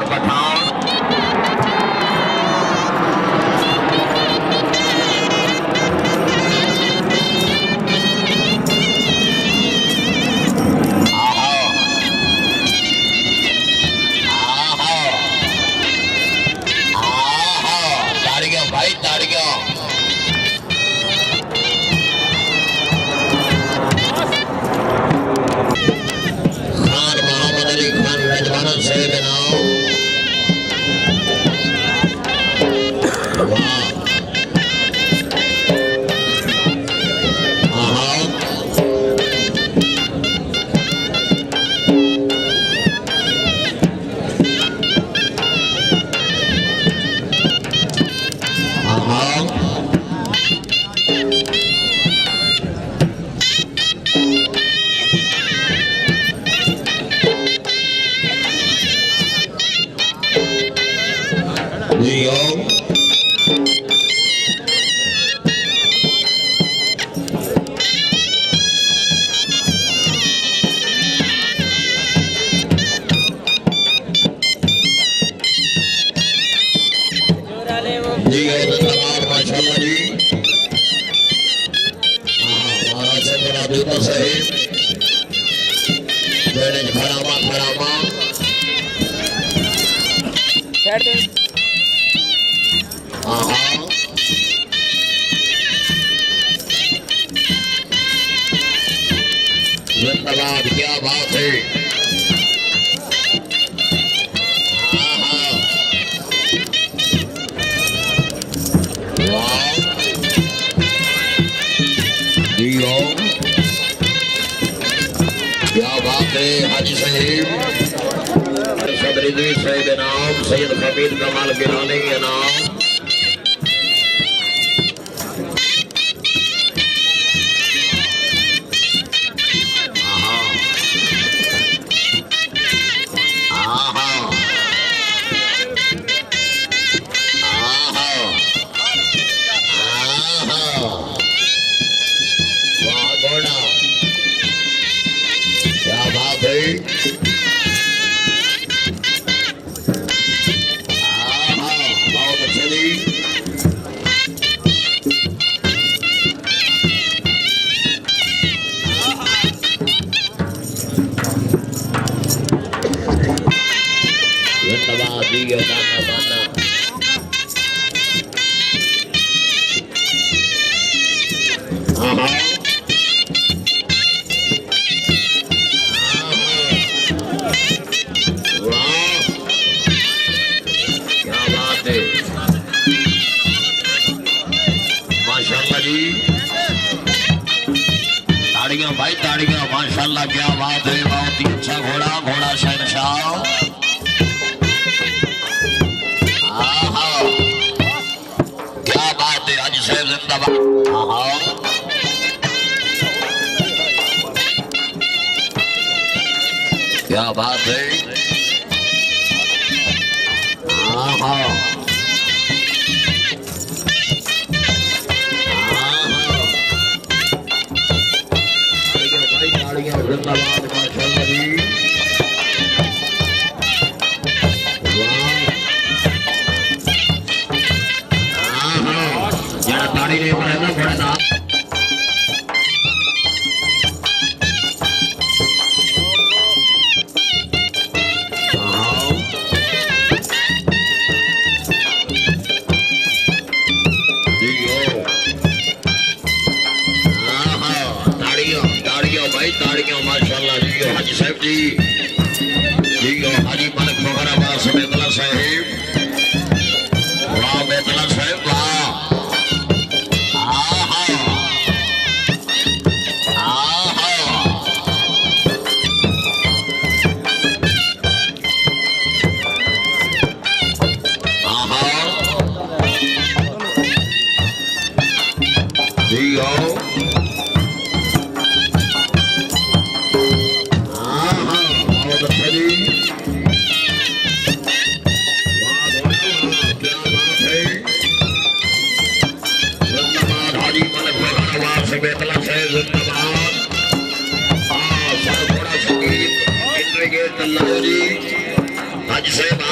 पठान क्या बात है। क्या बात है हाजी साहिब सदरिदी सैयद नाम सैयद हमीद कमाल गिरानी के नाम भाई ताड़ियां माशाल्लाह क्या बात है। बहुत ही अच्छा घोड़ा शहनशाह। क्या बात है हाजी साहब जिंदाबाद। क्या बात है। जिंदाबाद माशाल्लाह जी। जरा ताड़ी नहीं पड़ेगा बड़ा ना। ताड़ियां माशाल्लाह जी। हाजी साहब जी हाजी मलिक फखराबाद से बेतला साहिब। वाह बेतला साहिब वाह। बेतला से जिंदाबाद। थोड़ा संगीत इंद्र के तल्ला जी हाजी साहब।